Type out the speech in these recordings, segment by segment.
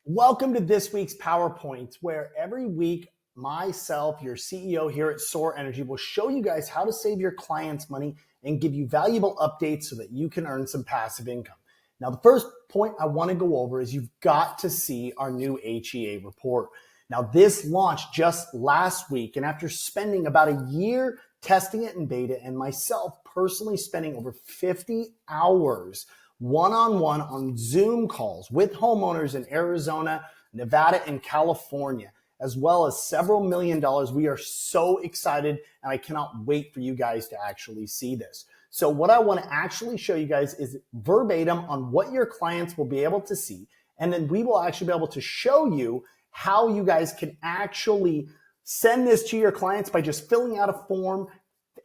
Welcome to this week's PowerPoints, where every week myself, your CEO here at Soar Energy, will show you guys how to save your clients money and give you valuable updates so that you can earn some passive income. Now, the first point I want to go over is you've got to see our new HEA report. Now, this launched just last week, and after spending about a year testing it in beta and myself personally spending over 50 hours one-on-one on Zoom calls with homeowners in Arizona, Nevada, and California, as well as several $1 million. We are so excited, and I cannot wait for you guys to actually see this. So what I want to actually show you guys is verbatim on what your clients will be able to see, and then we will actually be able to show you how you guys can actually send this to your clients by just filling out a form,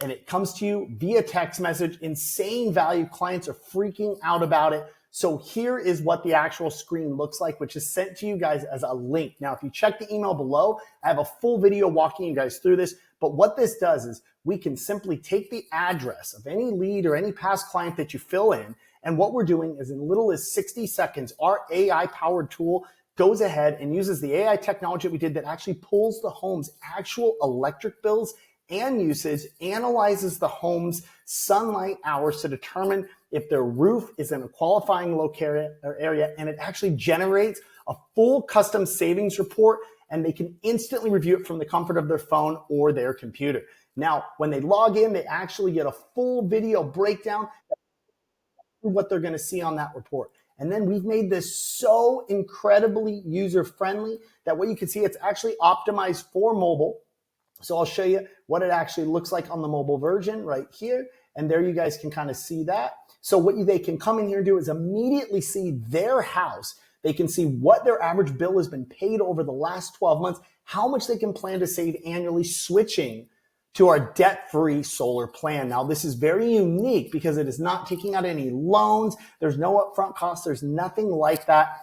and it comes to you via text message. Insane value. Clients are freaking out about it. So here is what the actual screen looks like, which is sent to you guys as a link. Now, if you check the email below, I have a full video walking you guys through this. But what this does is we can simply take the address of any lead or any past client that you fill in. And what we're doing is in little as 60 seconds, our AI-powered tool goes ahead and uses the AI technology that we did that actually pulls the home's actual electric bills and usage, analyzes the home's sunlight hours to determine if their roof is in a qualifying area, and it actually generates a full custom savings report, and they can instantly review it from the comfort of their phone or their computer. Now, when they log in, they actually get a full video breakdown of what they're going to see on that report. And then we've made this so incredibly user-friendly that what you can see, it's actually optimized for mobile. So I'll show you what it actually looks like on the mobile version right here. And there you guys can kind of see that. So what they can come in here and do is immediately see their house. They can see what their average bill has been paid over the last 12 months, how much they can plan to save annually switching to our debt-free solar plan. Now, this is very unique because it is not taking out any loans. There's no upfront costs. There's nothing like that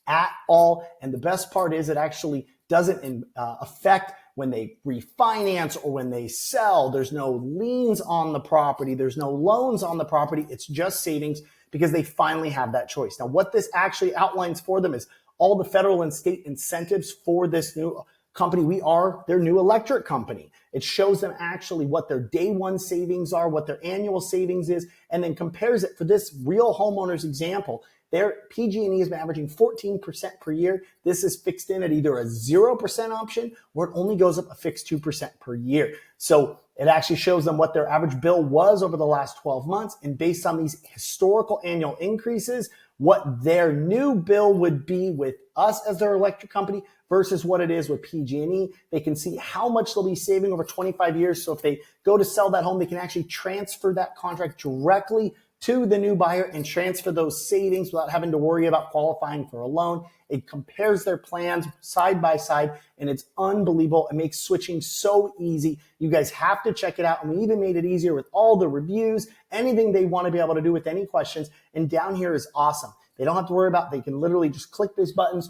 at all. And the best part is it actually doesn't affect when they refinance or when they sell. There's no liens on the property. There's no loans on the property. It's just savings because they finally have that choice. Now, what this actually outlines for them is all the federal and state incentives for this new company. We are their new electric company. It shows them actually what their day one savings are, what their annual savings is, and then compares it for this real homeowner's example. Their PG&E has been averaging 14% per year. This is fixed in at either a 0% option or it only goes up a fixed 2% per year. So it actually shows them what their average bill was over the last 12 months. And based on these historical annual increases, what their new bill would be with us as their electric company versus what it is with PG&E. They can see how much they'll be saving over 25 years. So if they go to sell that home, they can actually transfer that contract directly to the new buyer and transfer those savings without having to worry about qualifying for a loan. It compares their plans side by side, and it's unbelievable. It makes switching so easy. You guys have to check it out. And we even made it easier with all the reviews, anything they want to be able to do with any questions. And down here is awesome. They don't have to worry about, they can literally just click these buttons,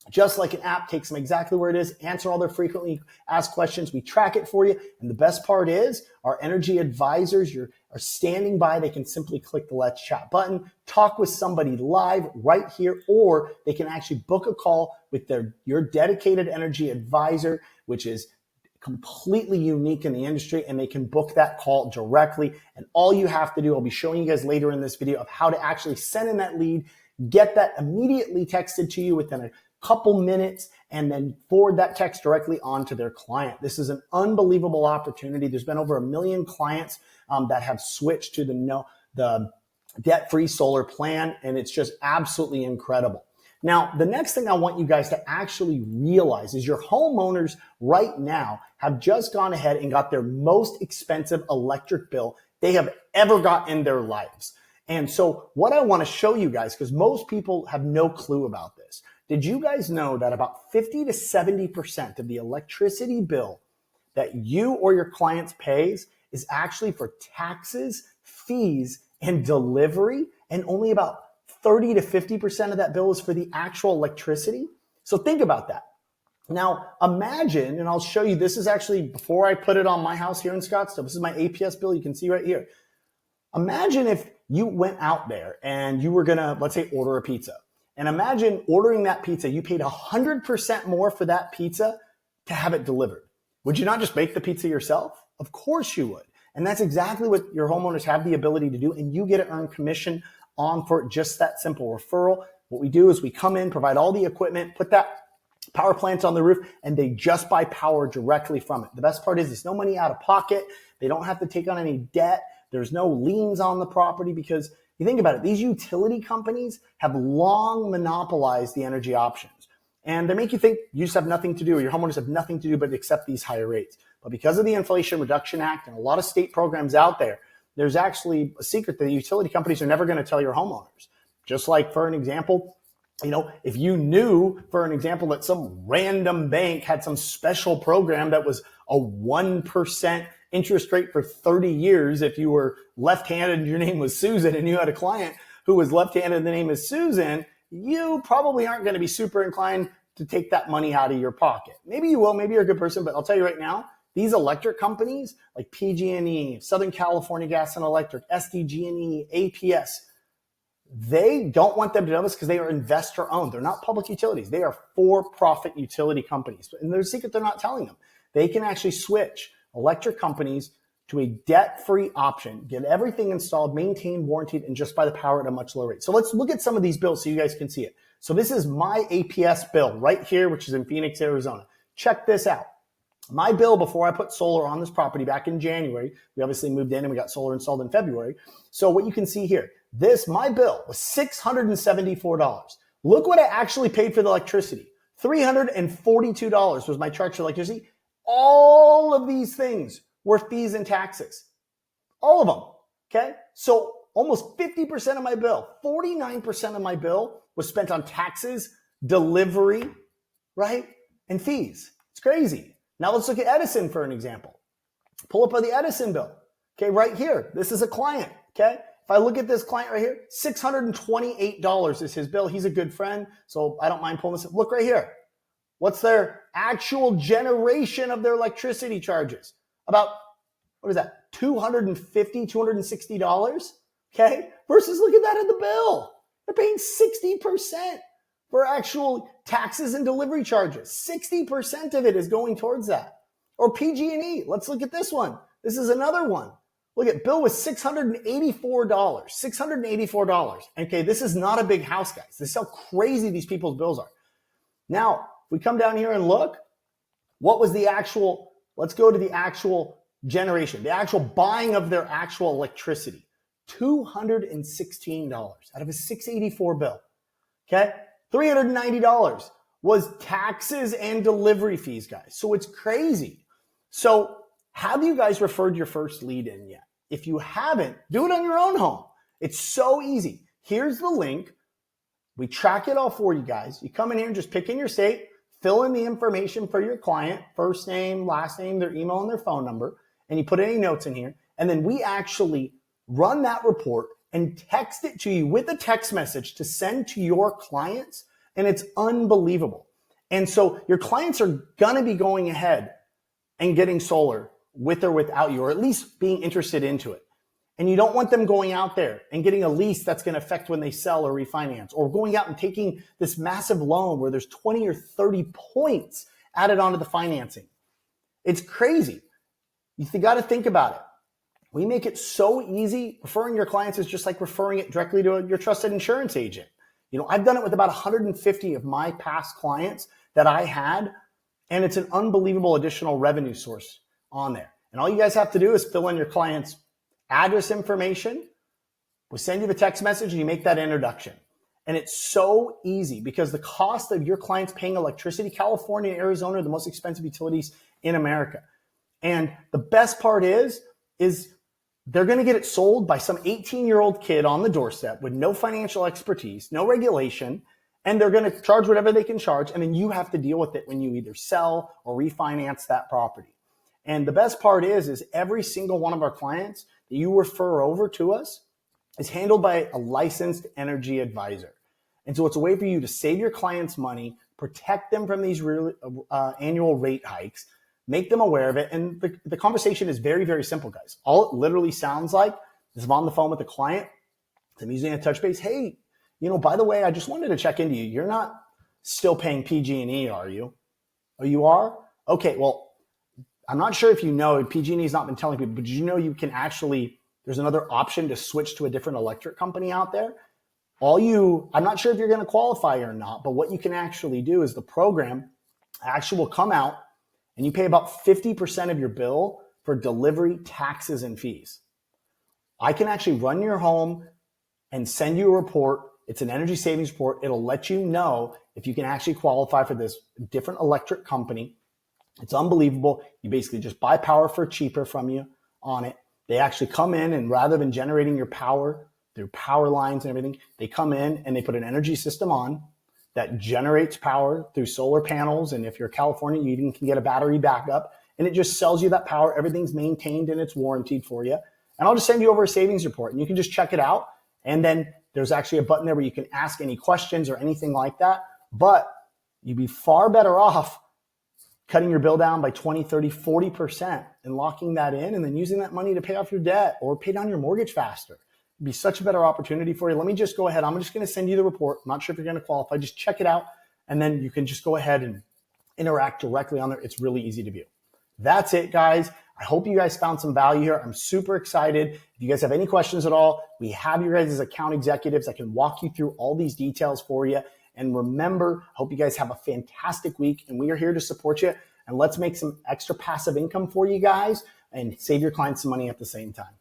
just like an app, takes them exactly where it is, answer all their frequently asked questions. We track it for you. And the best part is our energy advisors are standing by. They can simply click the Let's Chat button, talk with somebody live right here, or they can actually book a call with your dedicated energy advisor, which is completely unique in the industry, and they can book that call directly. And all you have to do, I'll be showing you guys later in this video of how to actually send in that lead, get that immediately texted to you within a couple minutes, and then forward that text directly on to their client. This is an unbelievable opportunity. There's been over 1 million clients that have switched to the debt-free solar plan, and it's just absolutely incredible. Now, the next thing I want you guys to actually realize is your homeowners right now have just gone ahead and got their most expensive electric bill they have ever got in their lives. And so what I want to show you guys, because most people have no clue about this, did you guys know that about 50 to 70% of the electricity bill that you or your clients pays is actually for taxes, fees, and delivery, and only about 30 to 50% of that bill is for the actual electricity? So think about that. Now imagine, and I'll show you, this is actually before I put it on my house here in Scottsdale. This is my APS bill. You can see right here. Imagine if you went out there and you were gonna, let's say, order a pizza. And imagine ordering that pizza. You paid 100% more for that pizza to have it delivered. Would you not just make the pizza yourself? Of course you would. And that's exactly what your homeowners have the ability to do. And you get to earn commission on for just that simple referral. What we do is we come in, provide all the equipment, put that power plant on the roof, and they just buy power directly from it. The best part is there's no money out of pocket. They don't have to take on any debt. There's no liens on the property, because you think about it, these utility companies have long monopolized the energy options. And they make you think you just have nothing to do, or your homeowners have nothing to do but accept these higher rates. But because of the Inflation Reduction Act and a lot of state programs out there, there's actually a secret that the utility companies are never going to tell your homeowners. Just like, for an example, if you knew, for an example, that some random bank had some special program that was a 1% interest rate for 30 years, if you were left-handed and your name was Susan and you had a client who was left-handed and the name is Susan, you probably aren't going to be super inclined to take that money out of your pocket. Maybe you will, maybe you're a good person, but I'll tell you right now, these electric companies like PG&E, Southern California Gas and Electric, SDG&E, APS, they don't want them to know this because they are investor owned. They're not public utilities. They are for-profit utility companies. And there's a secret they're not telling them. They can actually switch electric companies to a debt-free option, get everything installed, maintained, warranted, and just buy the power at a much lower rate. So let's look at some of these bills so you guys can see it. So this is my APS bill right here, which is in Phoenix, Arizona. Check this out. My bill before I put solar on this property back in January, we obviously moved in and we got solar installed in February. So what you can see here, my bill was $674. Look what I actually paid for the electricity. $342 was my charge for electricity. All of these things were fees and taxes. All of them. Okay. So almost 50% of my bill, 49% of my bill was spent on taxes, delivery, right? And fees. It's crazy. Now let's look at Edison for an example. Pull up on the Edison bill. Okay. Right here. This is a client. Okay. If I look at this client right here, $628 is his bill. He's a good friend, so I don't mind pulling this up. Look right here. What's their actual generation of their electricity charges? About, what is that, $250, $260? Okay? Versus look at that in the bill. They're paying 60% for actual taxes and delivery charges. 60% of it is going towards that. Or PG&E. Let's look at this one. This is another one. Look at bill was $684. $684. Okay, this is not a big house, guys. This is how crazy these people's bills are. Now, if we come down here and look, what was the actual, let's go to the actual generation, the actual buying of their actual electricity. $216 out of a $684 bill. Okay, $390 was taxes and delivery fees, guys. So it's crazy. So have you guys referred your first lead in yet? If you haven't, do it on your own home. It's so easy. Here's the link. We track it all for you guys. You come in here and just pick in your state, fill in the information for your client, first name, last name, their email, and their phone number, and you put any notes in here. And then we actually run that report and text it to you with a text message to send to your clients. And it's unbelievable. And so your clients are going to be going ahead and getting solar with or without you, or at least being interested into it. And you don't want them going out there and getting a lease that's going to affect when they sell or refinance, or going out and taking this massive loan where there's 20 or 30 points added onto the financing. It's crazy. You got to think about it. We make it so easy. Referring your clients is just like referring it directly to your trusted insurance agent. I've done it with about 150 of my past clients that I had, and it's an unbelievable additional revenue source on there. And all you guys have to do is fill in your client's address information. We send you the text message and you make that introduction. And it's so easy because the cost of your clients paying electricity, California and Arizona are the most expensive utilities in America. And the best part is they're going to get it sold by some 18-year-old kid on the doorstep with no financial expertise, no regulation, and they're going to charge whatever they can charge. And then you have to deal with it when you either sell or refinance that property. And the best part is every single one of our clients that you refer over to us is handled by a licensed energy advisor. And so it's a way for you to save your clients money, protect them from these annual rate hikes, make them aware of it. And the conversation is very, very simple, guys. All it literally sounds like is I'm on the phone with the client. I'm using a touch base. Hey, By the way, I just wanted to check into you. You're not still paying PG&E, are you? Oh, you are? Okay, well, I'm not sure if you know, PG&E has not been telling people, but did you know you can actually, there's another option to switch to a different electric company out there? I'm not sure if you're going to qualify or not, but what you can actually do is the program actually will come out and you pay about 50% of your bill for delivery, taxes, and fees. I can actually run your home and send you a report. It's an energy savings report. It'll let you know if you can actually qualify for this different electric company. It's unbelievable. You basically just buy power for cheaper from you on it. They actually come in, and rather than generating your power through power lines and everything, they come in and they put an energy system on that generates power through solar panels. And if you're California, you even can get a battery backup, and it just sells you that power. Everything's maintained and it's warranted for you. And I'll just send you over a savings report and you can just check it out. And then there's actually a button there where you can ask any questions or anything like that. But you'd be far better off cutting your bill down by 20, 30, 40% and locking that in and then using that money to pay off your debt or pay down your mortgage faster. It'd be such a better opportunity for you. Let me just go ahead. I'm just going to send you the report. I'm not sure if you're going to qualify. Just check it out. And then you can just go ahead and interact directly on there. It's really easy to view. That's it, guys. I hope you guys found some value here. I'm super excited. If you guys have any questions at all, we have you guys as account executives that can walk you through all these details for you. And remember, I hope you guys have a fantastic week, and we are here to support you. And let's make some extra passive income for you guys and save your clients some money at the same time.